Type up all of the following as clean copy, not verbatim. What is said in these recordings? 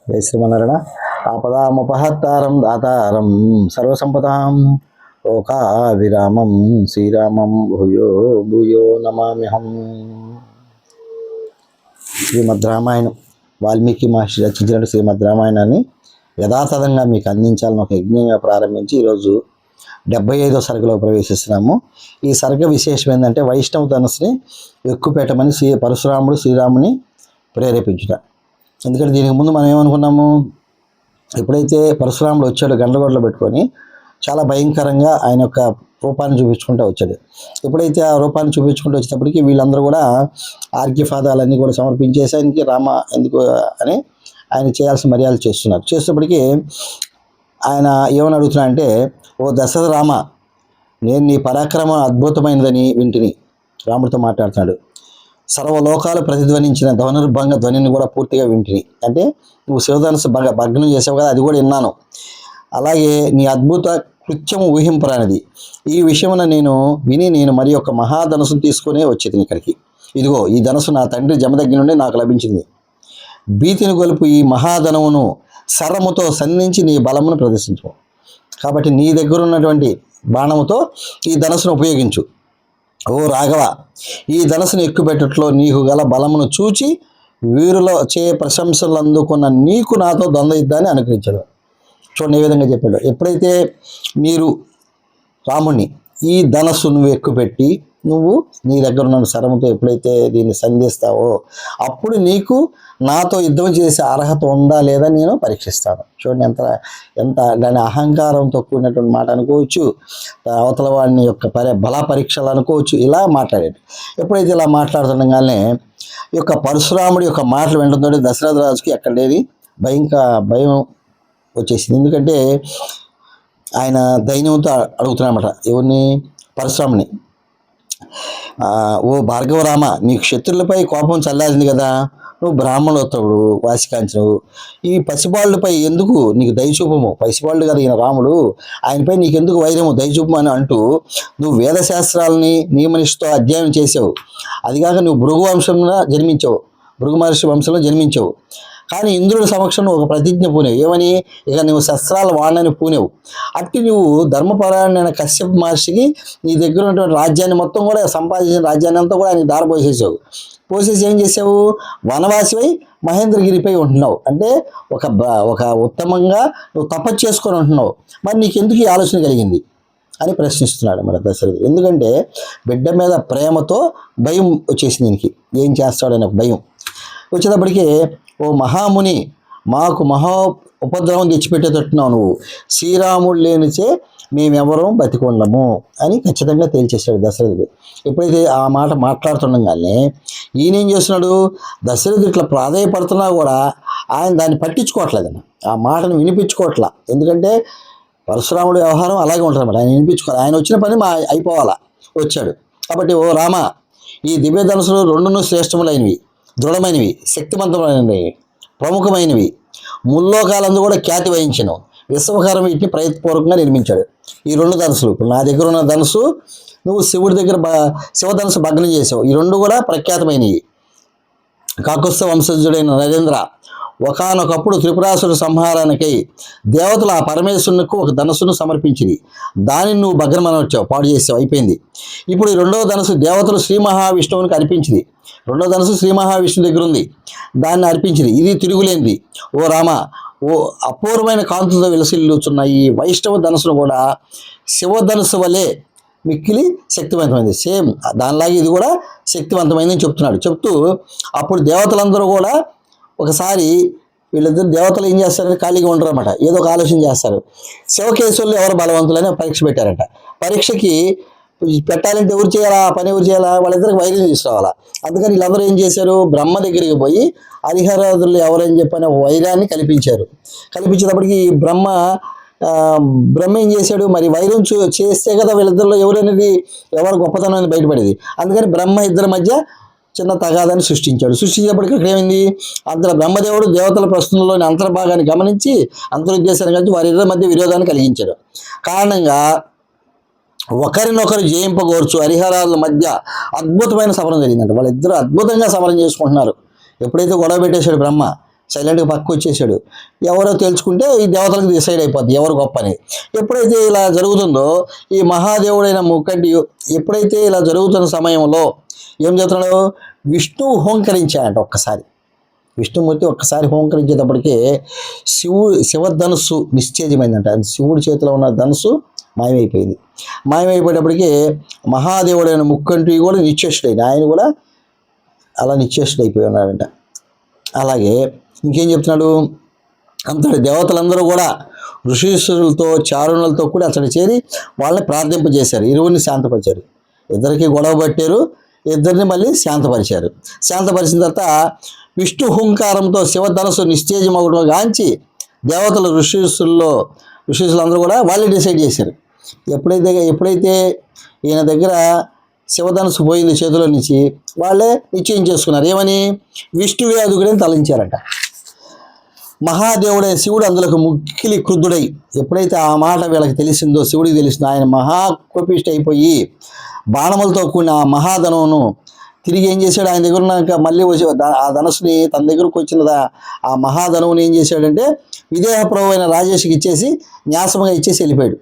జై శ్రీమన్నారాయణ. ఆపదాముపహత్తారం దాతారం సర్వసంపదాం లోకాభిరామం శ్రీరామం భూయో భూయో నమామ్యహం. శ్రీమద్ రామాయణం వాల్మీకి మహర్షి రచించిన శ్రీమద్ రామాయణాన్ని యథాతథంగా మీకు అందించాలని ఒక యజ్ఞంగా ప్రారంభించి ఈరోజు 75వ సర్గలో ప్రవేశిస్తున్నాము. ఈ సర్గ విశేషం ఏంటంటే వైష్ణవ ధనుసుని ఎక్కుపెట్టమని పరశురాముడు శ్రీరాముని ప్రేరేపించుట. ఎందుకంటే దీనికి ముందు మనం ఏమనుకున్నాము, ఎప్పుడైతే పరశురాముడు వచ్చాడు గండ్రగొడ్డలు పెట్టుకొని చాలా భయంకరంగా ఆయన యొక్క రూపాన్ని చూపించుకుంటూ వచ్చాడు. ఎప్పుడైతే ఆ రూపాన్ని చూపించుకుంటూ వచ్చేటప్పటికి వీళ్ళందరూ కూడా ఆర్ఘ్యపాదాలన్నీ కూడా సమర్పించేసి ఆయనకి రామ ఎందుకు అని ఆయన చేయాల్సిన మర్యాదలు చేస్తున్నారు. చేసేటప్పటికి ఆయన ఏమని అడుగుతున్నా అంటే, ఓ దశరథ రామ, నేను నీ పరాక్రమం అద్భుతమైనదని వింటిని. రాముడితో మాట్లాడుతున్నాడు. సర్వలోకాలు ప్రతిధ్వనించిన ధనుర్భంగ ధ్వనిని కూడా పూర్తిగా వింటిని. అంటే నువ్వు శివధనుసు భగ్నం చేసావు కదా, అది కూడా విన్నాను. అలాగే నీ అద్భుత కృత్యము ఊహింపరానిది. ఈ విషయమున నేను మరి ఒక మహాధనుసును తీసుకునే వచ్చేది ఇక్కడికి. ఇదిగో ఈ ధనుసు నా తండ్రి జమదగ్ని నుండి నాకు లభించింది. భీతిని గొలుపు ఈ మహాధనమును శరముతో సంధించి నీ బలమును ప్రదర్శించు. కాబట్టి నీ దగ్గర ఉన్నటువంటి బాణముతో ఈ ధనుసును ఉపయోగించు. ఓ రాఘవ, ఈ ధనుసును ఎక్కుపెట్టట్లో నీకు గల బలమును చూచి వీరులో ప్రశంసలు అందుకున్న నీకు నాతో ద్వంద్వ యుద్ధాన్ని అనుకరించాడు. చూడండి ఏ విధంగా చెప్పాడు. ఎప్పుడైతే మీరు రాముణ్ణి ఈ ధనస్సు నువ్వు ఎక్కుపెట్టి నువ్వు నీ దగ్గర ఉన్న శరముతో ఎప్పుడైతే దీన్ని సంధిస్తావో అప్పుడు నీకు నాతో యుద్ధం చేసే అర్హత ఉందా లేదా నేను పరీక్షిస్తాను. చూడండి ఎంత దాని అహంకారంతో కూడినటువంటి మాట అనుకోవచ్చు, అవతల వాడిని యొక్క బల పరీక్షలు అనుకోవచ్చు. ఇలా మాట్లాడాడు. ఎప్పుడైతే ఇలా మాట్లాడుతుండగానే ఈ యొక్క పరశురాముడి యొక్క మాటలు వింటుందో దశరథ రాజుకి ఎక్కడ లేని భయం వచ్చేసింది. ఎందుకంటే ఆయన దైన్యంతో అడుగుతున్నాడన్నమాట. ఎవరిని? పరశురాముని. ఓ భార్గవరామ, నీకు శత్రులపై కోపం చల్లారింది కదా, నువ్వు బ్రాహ్మణోత్తముడు, వాసికాంచవు, ఈ పసిబాళ్ళపై ఎందుకు నీకు దయచూపము? పసిబాళ్ళు కదా ఈయన రాముడు, ఆయనపై నీకెందుకు వైరము, దయచూపము అని అంటూ నువ్వు వేదశాస్త్రాలని నియమనిష్ఠతో అధ్యయనం చేసావు. అదిగాక నువ్వు భృగు వంశంలో జన్మించావు, భృగు మహర్షి వంశంలో జన్మించావు. కానీ ఇంద్రుడి సమక్షంలో ఒక ప్రతిజ్ఞ పూనేవు. ఏమని? ఇక నువ్వు శస్త్రాలు వాడని పూనేవు. అట్టి నువ్వు ధర్మపరాయణ కశ్యప మహర్షికి నీ దగ్గర ఉన్నటువంటి రాజ్యాన్ని మొత్తం కూడా సంపాదించిన రాజ్యాన్ని అంతా కూడా ఆయనకి దారపోసేసావు. పోసేసి ఏం చేసావు? వనవాసిపై మహేంద్రగిరిపై ఉంటున్నావు. అంటే ఒక ఉత్తమంగా నువ్వు తపస్సు చేసుకొని ఉంటున్నావు. మరి నీకెందుకు ఈ ఆలోచన కలిగింది అని ప్రశ్నిస్తున్నాడు మన దశరథుడు. ఎందుకంటే బిడ్డ మీద ప్రేమతో భయం వచ్చేసింది దీనికి. ఏం చేస్తాడనే భయం వచ్చేటప్పటికి, ఓ మహాముని, మాకు ఉపద్రవం తెచ్చిపెట్టేటట్టున్నావు నువ్వు. శ్రీరాముడు లేనిచే మేమెవరం బతికొండము అని ఖచ్చితంగా తేల్చేశాడు దశరథుడు. ఎప్పుడైతే ఆ మాట మాట్లాడుతుండగానే ఈయనేం చేస్తున్నాడు, దశరథుడు ఇట్లా ప్రాధాయపడుతున్నా కూడా ఆయన దాన్ని పట్టించుకోవట్లేదు, ఆ మాటను వినిపించుకోవట్లా. ఎందుకంటే పరశురాముడు వ్యవహారం అలాగే ఉంటుంది అన్నమాట. ఆయన వినిపించుకోవాలి, ఆయన వచ్చిన పని అయిపోవాలా. వచ్చాడు కాబట్టి, ఓ రామ, ఈ దివ్య ధనుసులు రెండును శ్రేష్టములైనవి, దృఢమైనవి, శక్తివంతమైనవి, ప్రముఖమైనవి, ముల్లోకాలందు కూడా ఖ్యాతి వహించను. విశ్వకర్మ వీటిని ప్రయత్నపూర్వకంగా నిర్మించాడు. ఈ రెండు ధనుసులు, ఇప్పుడు నా దగ్గర ఉన్న ధనుసు నువ్వు శివుడి దగ్గర శివధనుసు భగ్నం చేసావు. ఈ రెండు కూడా ప్రఖ్యాతమైనవి. కాకుత్స్థ వంశజుడైన నరేంద్ర ఒకానొకప్పుడు త్రిపురాసుడు సంహారానికై దేవతలు ఆ పరమేశ్వరునికి ఒక ధనుసును సమర్పించింది. దానిని నువ్వు భగ్నమని వచ్చావు, పాడు చేసావు, అయిపోయింది. ఇప్పుడు ఈ రెండవ ధనుసు దేవతలు శ్రీ మహావిష్ణువునికి అర్పించింది. రెండవ ధనుసు శ్రీ మహావిష్ణువు దగ్గర ఉంది, దాన్ని అర్పించింది. ఇది తిరుగులేనిది. ఓ రామ, ఓ అపూర్వమైన కాంతులతో విలసిల్లుచున్న ఈ వైష్ణవ ధనుసును కూడా శివధనుసు వలె మిక్కిలి శక్తివంతమైంది. సేమ్ దానిలాగే ఇది కూడా శక్తివంతమైందని చెప్తున్నాడు. చెప్తూ అప్పుడు దేవతలందరూ కూడా ఒకసారి వీళ్ళిద్దరు దేవతలు ఏం చేస్తారంటే ఖాళీగా ఉండరు అన్నమాట, ఏదో ఒక ఆలోచన చేస్తారు. శివకేశవులు ఎవరు బలవంతులని పరీక్ష పెట్టారట. పరీక్షకి పెట్టాలంటే ఎవరు చేయాలా, పని ఎవరు చేయాలా, వాళ్ళిద్దరికి వైద్యం తీసుకురావాలా. అందుకని వీళ్ళందరూ ఏం చేశారు, బ్రహ్మ దగ్గరికి పోయి హరిహరాదులు ఎవరని చెప్పిన వైరాన్ని కల్పించారు. కల్పించేటప్పటికి బ్రహ్మ ఏం చేశాడు, మరి వైరం చేస్తే కదా వీళ్ళిద్దరిలో ఎవరు గొప్పతనం అని బయటపడేది. అందుకని బ్రహ్మ ఇద్దరి మధ్య చిన్న తగాదాన్ని సృష్టించాడు. సృష్టించేప్పటికీ ఇక్కడ ఏమైంది, అంతలో బ్రహ్మదేవుడు దేవతల ప్రశ్నలోని అంతర్భాగాన్ని గమనించి అంతరుద్దేశాన్ని కలిసి వారిద్దరి మధ్య విరోధాన్ని కలిగించాడు. కారణంగా ఒకరినొకరు జయింపగోర్చు హరిహరాల మధ్య అద్భుతమైన సమరం జరిగిందంట. వాళ్ళిద్దరూ అద్భుతంగా సమరం చేసుకుంటున్నారు. ఎప్పుడైతే గొడవ పెట్టేశాడు బ్రహ్మ, సైలెంట్గా పక్కకు వచ్చేసాడు. ఎవరో తెలుసుకుంటే ఈ దేవతలకు డిసైడ్ అయిపోద్ది ఎవరు గొప్ప అని. ఎప్పుడైతే ఇలా జరుగుతుందో ఈ మహాదేవుడైన ముక్కంటి ఎప్పుడైతే ఇలా జరుగుతున్న సమయంలో ఏం చేస్తున్నాడు, విష్ణువు హోంకరించాడంట ఒక్కసారి. విష్ణుమూర్తి ఒక్కసారి హోంకరించేటప్పటికే శివధనుస్సు నిశ్చేజమైందంట. శివుడి చేతిలో ఉన్న ధనుసు మాయమైపోయింది. మాయమైపోయేటప్పటికీ మహాదేవుడైన ముక్కంటి కూడా నిశ్చేష్టుడైంది. ఆయన కూడా అలా నిశ్చేష్టుడైపోయి ఉన్నాడంట. అలాగే ఇంకేం చెప్తున్నాడు, అంతటి దేవతలందరూ కూడా ఋషీశ్వరులతో చారుణులతో కూడా అతడు చేరి వాళ్ళని ప్రార్థింపజేశారు. ఇరువురిని శాంతపరిచారు. ఇద్దరికి గొడవ పట్టారు, ఇద్దరిని మళ్ళీ శాంతపరిచారు. శాంతపరిచిన తర్వాత విష్ణు హుంకారంతో శివధనస్సు నిశ్చేజమవడం గాంచి దేవతలు ఋషీశ్వరులందరూ కూడా వాళ్ళే డిసైడ్ చేశారు. ఎప్పుడైతే ఈయన దగ్గర శివధనుసు పోయింది చేతిలో నుంచి, వాళ్ళే నిశ్చయం చేసుకున్నారు. ఏమని, విష్ణువే అదుగుడని తలంచారట. మహాదేవుడైన శివుడు అందులోకి ముక్కిలి క్రుద్ధుడై ఎప్పుడైతే ఆ మాట వీళ్ళకి తెలిసిందో, శివుడికి తెలిసిందో, ఆయన మహాకోపిష్ట అయిపోయి బాణములతో కూడిన ఆ మహాధనువును తిరిగి ఏం చేశాడు, ఆయన దగ్గర ఉన్నాక మళ్ళీ వచ్చి ఆ ధనుసుని తన దగ్గరకు వచ్చిన ఆ మహాధనువుని ఏం చేశాడంటే విదేహ ప్రభు అయిన రాజేష్కి ఇచ్చేసి న్యాసముగా ఇచ్చేసి వెళ్ళిపోయాడు.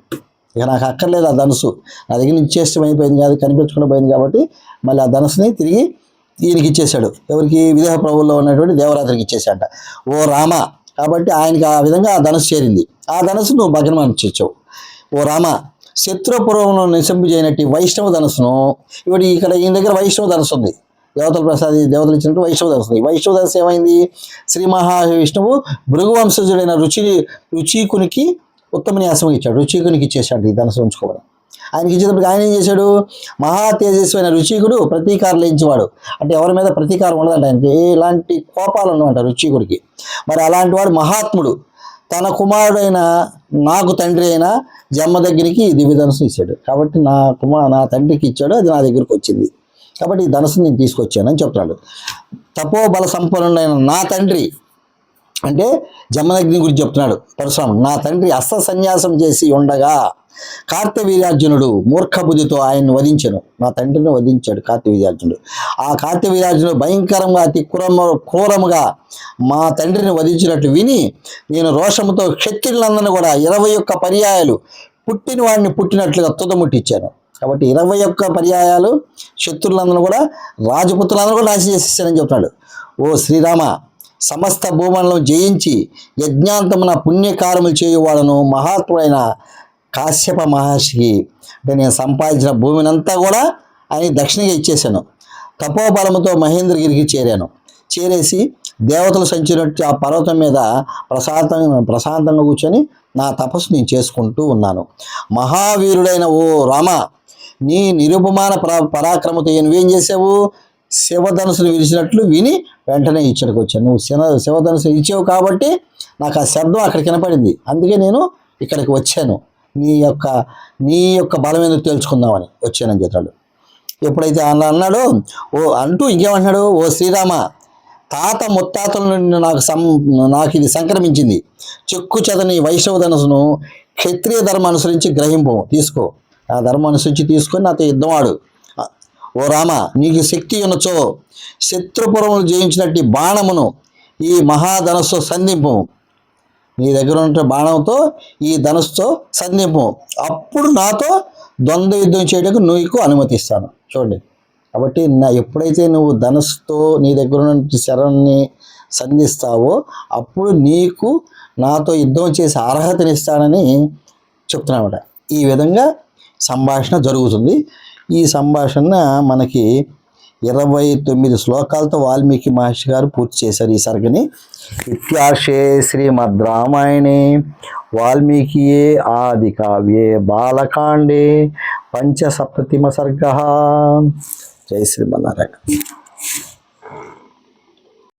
ఇక నాకు అక్కర్లేదు ఆ ధనుసు, నా దగ్గర నుంచి ఇచ్చేష్టం అయిపోయింది కాదు, కనిపించకుండా పోయింది కాబట్టి మళ్ళీ ఆ ధనుసుని తిరిగి ఈయనకి ఇచ్చేశాడు. ఎవరికి, విదేహ ప్రభువులో ఉన్నటువంటి దేవరాత్రికి ఇచ్చేసాట. ఓ రామ, కాబట్టి ఆయనకి ఆ విధంగా ఆ ధనుసు చేరింది. ఆ ధనుసు నువ్వు భగ్నమని ఇచ్చేసావు. ఓ రామ, శత్రుపురంలో నిశంపించైనట్టు వైష్ణవ ధనుసును ఇప్పుడు ఇక్కడ ఈయన దగ్గర వైష్ణవ ధనుసు ఉంది. దేవతలు ఇచ్చినట్టు వైష్ణవ ధనుసు ఉంది. వైష్ణవ ధనుసు ఏమైంది, శ్రీ మహావిష్ణువు భృగువంశజుడైన రుచికునికి ఉత్తమ న్యాసం ఇచ్చాడు. రుచికునికి ఇచ్చేసాడు ఈ ధనుసు ఉంచుకోవడం. ఆయనకి ఇచ్చేటప్పుడు ఆయన ఏం చేశాడు, మహా తేజస్వైన రుచికుడు ప్రతీకారం లేనివాడు. అంటే ఎవరి మీద ప్రతీకారం ఉండదంట, ఆయనకి ఎలాంటి కోపాలు ఉండవంట రుచికుడికి. మరి అలాంటి వాడు మహాత్ముడు తన కుమారుడైన నాకు తండ్రి అయిన జన్మ దగ్గరికి దివ్య ధనుసు ఇచ్చాడు. కాబట్టి నా తండ్రికి ఇచ్చాడు, అది నా దగ్గరికి వచ్చింది. కాబట్టి ఈ ధనుసు నేను తీసుకొచ్చాను అని చెప్తున్నాడు. తపోబల సంపన్నుడైన నా తండ్రి అంటే జమదగ్ని గురించి చెప్తున్నాడు పరశురాముడు. నా తండ్రి అస్త్ర సన్యాసం చేసి ఉండగా కార్తవీర్యార్జునుడు మూర్ఖ బుద్ధితో ఆయన్ని వధించను. నా తండ్రిని వధించాడు కార్తవీర్యార్జునుడు. ఆ కార్తవీర్యార్జునుడు భయంకరంగా అతి క్రూరముగా మా తండ్రిని వధించినట్లు విని నేను రోషముతో క్షత్రియులందరినీ కూడా 21 పర్యాయాలు పుట్టిన వాడిని పుట్టినట్లుగా తుదముట్టించాను. కాబట్టి 21 పర్యాయాలు శత్రులందరూ కూడా రాజపుత్రులందరూ కూడా నాశనం చేసేసానని చెప్తున్నాడు. ఓ శ్రీరామ, సమస్త భూమండలం జయించి యజ్ఞాంతమున పుణ్యకారములు చేయువాడను మహాత్ముడైన కాశ్యప మహర్షికి అంటే నేను సంపాదించిన భూమినంతా కూడా ఆయన దక్షిణగా ఇచ్చేసాను. తపోబలముతో మహేంద్రగిరికి చేరేసి దేవతలు సంచినట్టు ఆ పర్వతం మీద ప్రశాంతంగా కూర్చొని నా తపస్సు నేను చేసుకుంటూ ఉన్నాను. మహావీరుడైన ఓ రామ, నీ నిరుపమాన పరాక్రమతో నువ్వేం చేసావు, శివధనుసును విరిచినట్లు విని వెంటనే ఇచ్చడికి వచ్చాను. నువ్వు శివధనుసు ఇచ్చావు కాబట్టి నాకు ఆ శబ్దం అక్కడికి వినపడింది, అందుకే నేను ఇక్కడికి వచ్చాను. నీ యొక్క బలం ఎందుకు తెలుసుకుందామని వచ్చానని చెప్తాడు. ఎప్పుడైతే అలా అన్నాడో అంటూ ఇంకేమంటున్నాడు, ఓ శ్రీరామ, తాత ముత్తాతల నుండి నాకు ఇది సంక్రమించింది. చెక్కు చెదని వైష్ణవ ధనుసును క్షత్రియ ధర్మం అనుసరించి తీసుకో, ఆ ధర్మం అనుసరించి తీసుకొని నాతో యుద్ధం ఆడు. ఓ రామ, నీకు శక్తి ఉన్నచో శత్రుపురములు జయించినట్టు బాణమును ఈ మహాధనస్సు సంధింపు. నీ దగ్గర ఉన్న బాణంతో ఈ ధనుస్సుతో సంధింపు, అప్పుడు నాతో ద్వంద్వ యుద్ధం చేయడానికి నీకు అనుమతిస్తాను. చూడండి, కాబట్టి ఎప్పుడైతే నువ్వు ధనుస్సుతో నీ దగ్గర ఉన్న శరణ్ని సంధిస్తావో అప్పుడు నీకు నాతో యుద్ధం చేసే అర్హతనిస్తానని చెప్తున్నామట. ఈ విధంగా సంభాషణ జరుగుతుంది. ఈ సంభాషణ మనకి 29 శ్లోకాలతో వాల్మీకి మహర్షి గారు పూర్తి చేశారు ఈ సర్గని. ఇత్యార్షే శ్రీమద్ రామాయణే వాల్మీకియే ఆది కావ్యే బాలకాండే పంచసప్తతిమ సర్గః. జై శ్రీమన్నారాయణ.